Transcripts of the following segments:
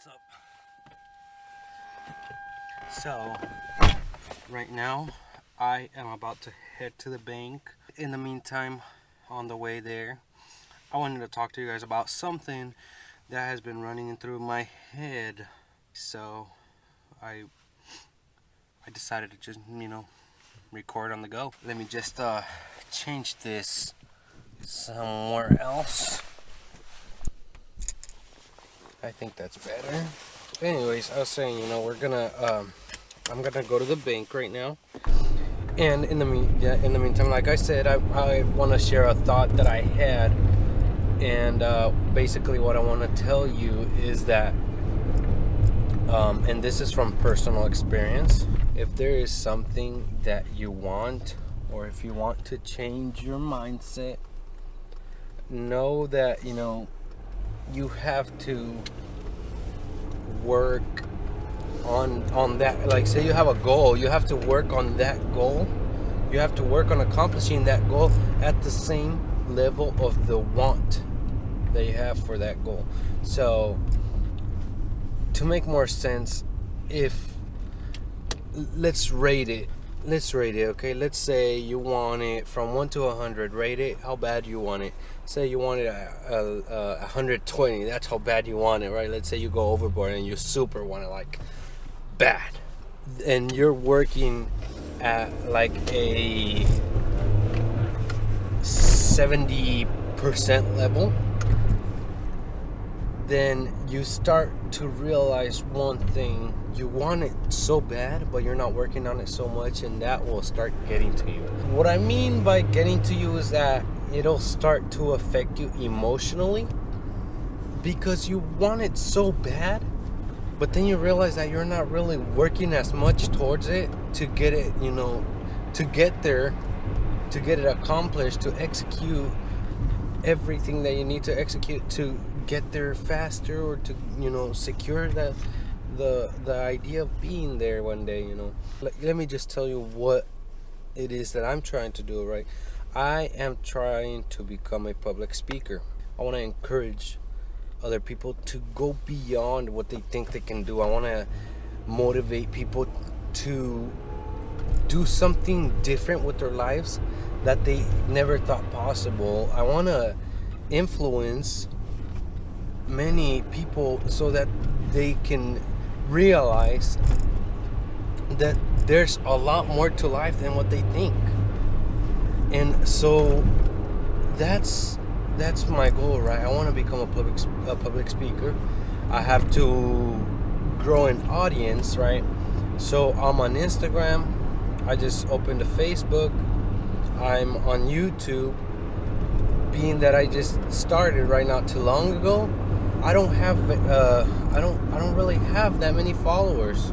What's up? So, right now, I am about to head to the bank. In the meantime, on the way there, I wanted to talk to you guys about something that has been running through my head. So, I decided to just, record on the go. Let me just change this somewhere else. I think that's better. Anyways, I was saying, I'm gonna go to the bank right now, and in the meantime, like I said, I want to share a thought that I had, and basically what I want to tell you is that, and this is from personal experience. If there is something that you want, or if you want to change your mindset, know that you have to work on that. Like, say you have a goal, you have to work on that goal. You have to work on accomplishing that goal at the same level of the want that you have for that goal. So to make more sense, if let's rate it, okay? Let's say you want it from 1 to 100. Rate it how bad you want it. Say you want it a 120. That's how bad you want it, right? Let's say you go overboard and you super want it, like, bad, and you're working at like a 70% level. Then you start to realize one thing: you want it so bad, but you're not working on it so much, and that will start getting to you. What I mean by getting to you is that it'll start to affect you emotionally, because you want it so bad, but then you realize that you're not really working as much towards it to get it, to get there, to get it accomplished, to execute everything that you need to execute to get there faster, or to secure the idea of being there one day. Let me just tell you what it is that I'm trying to do, right? I am trying to become a public speaker. I want to encourage other people to go beyond what they think they can do. I want to motivate people to do something different with their lives that they never thought possible. I want to influence many people so that they can realize that there's a lot more to life than what they think. And so that's my goal, right? I want to become a public speaker. I have to grow an audience, right? So I'm on Instagram. I just opened a Facebook. I'm on YouTube. Being that I just started right not too long ago, I don't really have that many followers,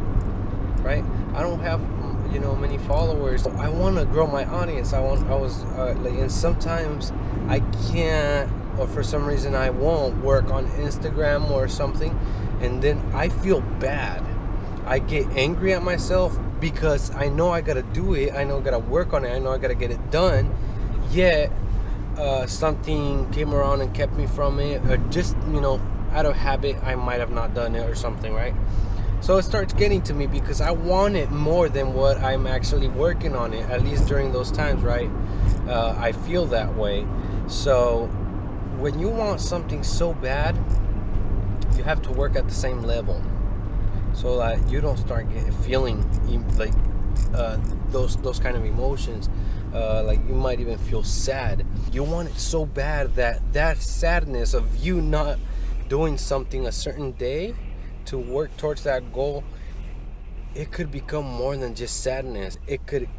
right? I don't have many followers. I want to grow my audience. And sometimes I can't, or for some reason I won't work on Instagram or something, and then I feel bad. I get angry at myself because I know I gotta do it. I know I gotta work on it. I know I gotta get it done. Yet something came around and kept me from it, or just out of habit I might have not done it or something, right? So it starts getting to me because I want it more than what I'm actually working on it, at least during those times, right? I feel that way. So when you want something so bad, you have to work at the same level, so that you don't start feeling like those kind of emotions. Like, you might even feel sad. You want it so bad that sadness of you not doing something a certain day to work towards that goal, it could become more than just sadness. It could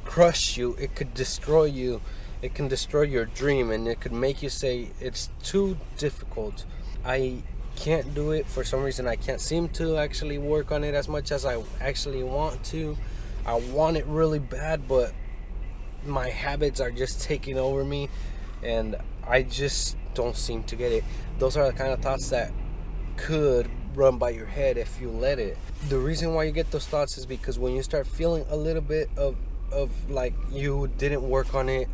crush you. It could destroy you. It can destroy your dream, and it could make you say, it's too difficult. I can't do it. For some reason, I can't seem to actually work on it as much as I actually want to. I want it really bad, but my habits are just taking over me, and I just don't seem to get it. Those are the kind of thoughts that could run by your head if you let it. The reason why you get those thoughts is because when you start feeling a little bit of like you didn't work on it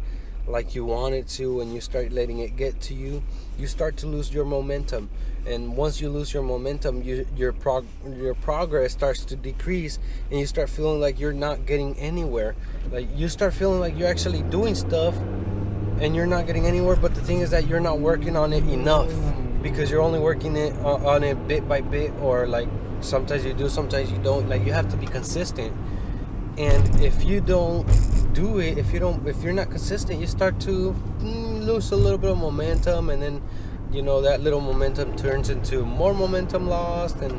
like you want it to, and you start letting it get to you, you start to lose your momentum. And once you lose your momentum, your progress starts to decrease, and you start feeling like you're not getting anywhere. Like you start feeling like you're actually doing stuff and you're not getting anywhere, but the thing is that you're not working on it enough, because you're only working it on it bit by bit, or like sometimes you do, sometimes you don't. Like you have to be consistent. And if you don't do it, if you're not consistent, you start to lose a little bit of momentum, and then that little momentum turns into more momentum lost, and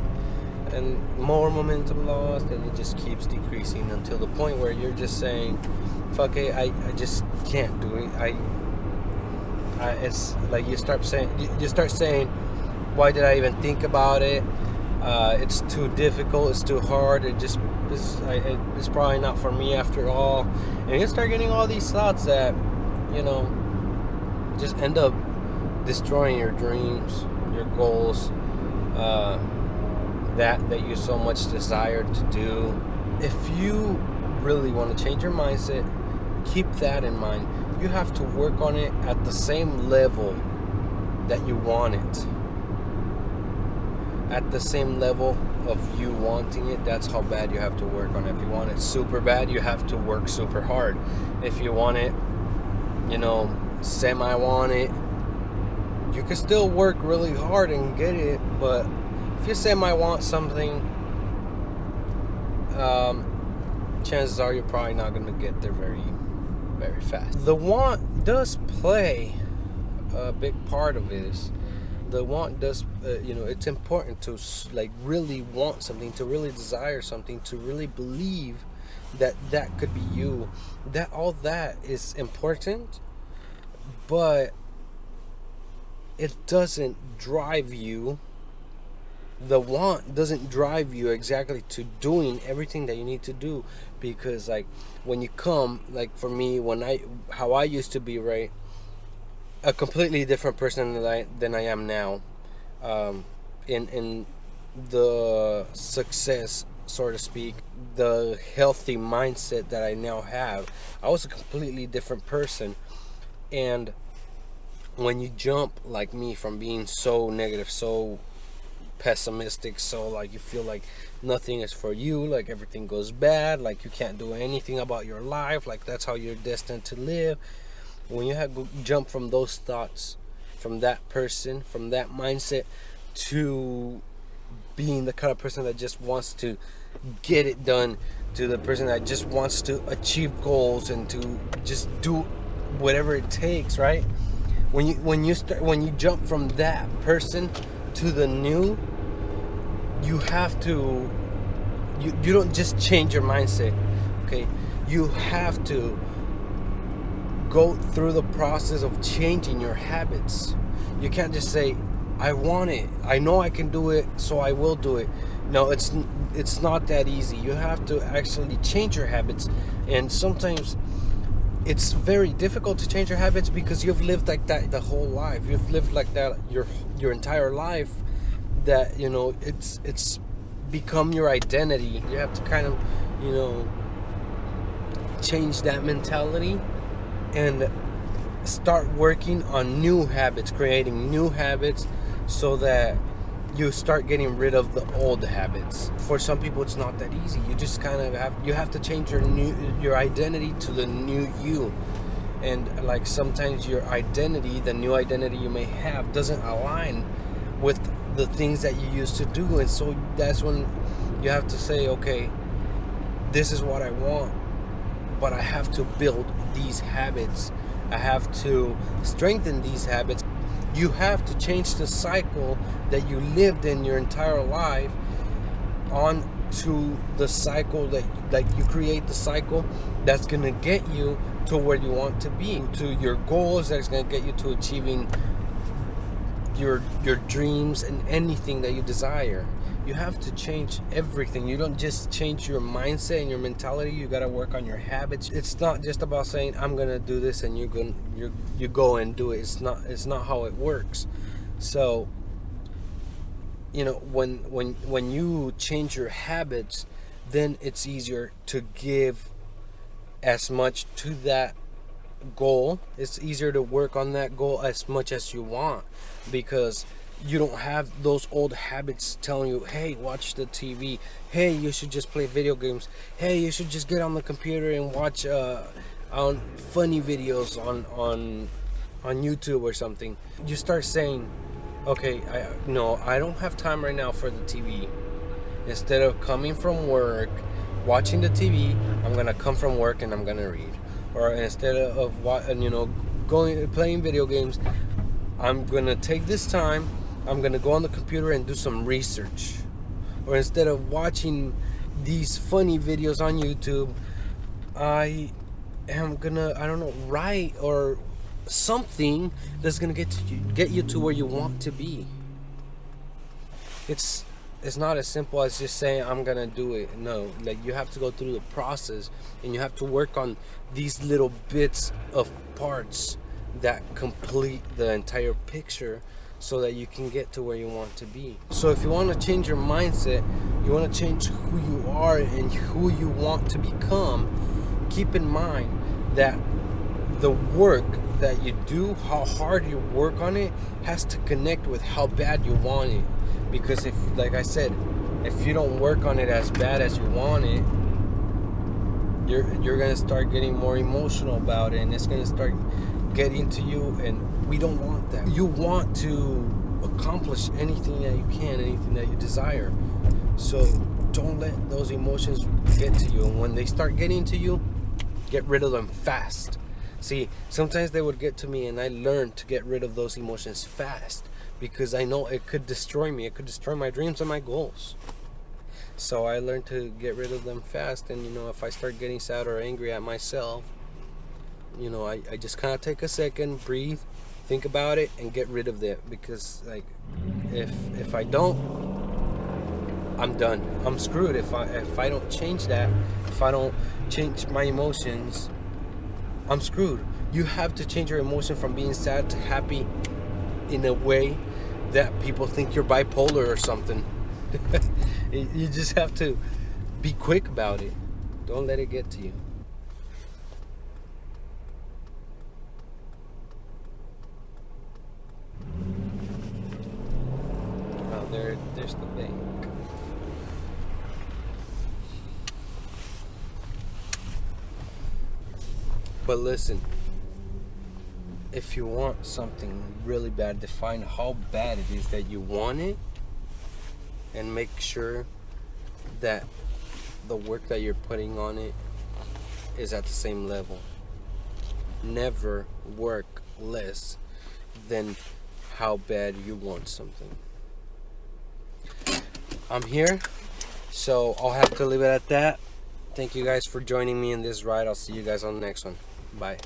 more momentum lost, and it just keeps decreasing until the point where you're just saying, fuck it, I just can't do it. It's like you start saying, why did I even think about it? It's too difficult, it's too hard, it's probably not for me after all. And you start getting all these thoughts that just end up destroying your dreams, your goals, that you so much desire to do. If you really want to change your mindset, keep that in mind. You have to work on it at the same level that you want it. At the same level of you wanting it, that's how bad you have to work on it. If you want it super bad, you have to work super hard. If you want it, semi want it, you can still work really hard and get it. But if you semi want something, chances are you're probably not going to get there very, very fast. The want does play a big part of this. The want does, it's important to like really want something, to really desire something, to really believe that could be you. That all that is important, but it doesn't drive you. The want doesn't drive you exactly to doing everything that you need to do, because like when you come, like for me, how I used to be, right, a completely different person than I am now, in the success, so to speak, the healthy mindset that I now have. I was a completely different person. And when you jump like me from being so negative, so pessimistic, so like you feel like nothing is for you, like everything goes bad, like you can't do anything about your life, like that's how you're destined to live. When you have jump from those thoughts, from that person, from that mindset, to being the kind of person that just wants to get it done, to the person that just wants to achieve goals and to just do whatever it takes, right? When you jump from that person to the new, you have to, you don't just change your mindset, okay? You have to go through the process of changing your habits. You can't just say, I want it, I know I can do it, so I will do it. No, it's not that easy. You have to actually change your habits. And sometimes it's very difficult to change your habits because you've lived like that the whole life. You've lived like that your entire life, that it's become your identity. You have to kind of change that mentality and start working on new habits, creating new habits, so that you start getting rid of the old habits. For some people, it's not that easy. You just kind of have to change your identity to the new you. And like sometimes your identity, the new identity you may have, doesn't align with the things that you used to do. And so that's when you have to say, okay, this is what I want, but I have to build these habits. I have to strengthen these habits. You have to change the cycle that you lived in your entire life on to the cycle that, like, you create the cycle that's going to get you to where you want to be, to your goals, that's going to get you to achieving your dreams and anything that you desire. You have to change everything. You don't just change your mindset and your mentality. You got to work on your habits. It's not just about saying I'm gonna do this and you go and do it. It's not how it works. So when you change your habits, then it's easier to give as much to that goal, it's easier to work on that goal as much as you want, because you don't have those old habits telling you, hey, watch the TV, hey, you should just play video games, hey, you should just get on the computer and watch on funny videos on YouTube or something. You start saying, okay, I don't have time right now for the TV. Instead of coming from work watching the TV, I'm gonna come from work and I'm gonna read. Or instead of going playing video games, I'm gonna take this time, I'm gonna go on the computer and do some research. Or instead of watching these funny videos on YouTube, I am gonna, I don't know, write or something that's gonna get you to where you want to be. It's not as simple as just saying I'm gonna do it. No, like, you have to go through the process, and you have to work on these little bits of parts that complete the entire picture, so that you can get to where you want to be. So if you want to change your mindset, you want to change who you are and who you want to become, keep in mind that the work that you do, how hard you work on it, has to connect with how bad you want it. Because if, like I said, if you don't work on it as bad as you want it, you're gonna start getting more emotional about it, and it's gonna start getting to you, and we don't want that. You want to accomplish anything that you can, anything that you desire. So don't let those emotions get to you, and when they start getting to you, get rid of them fast. See, sometimes they would get to me, and I learned to get rid of those emotions fast, because I know it could destroy me. It could destroy my dreams and my goals. So I learned to get rid of them fast. And if I start getting sad or angry at myself, I just kind of take a second, breathe, think about it, and get rid of it. Because like, if I don't, I'm done. I'm screwed. If I don't change that, if I don't change my emotions, I'm screwed. You have to change your emotion from being sad to happy in a way that people think you're bipolar or something. You just have to be quick about it. Don't let it get to you. Well, there's the bank. But listen, if you want something really bad, define how bad it is that you want it, and make sure that the work that you're putting on it is at the same level. Never work less than how bad you want something. I'm here, so I'll have to leave it at that. Thank you guys for joining me in this ride. I'll see you guys on the next one. Bye.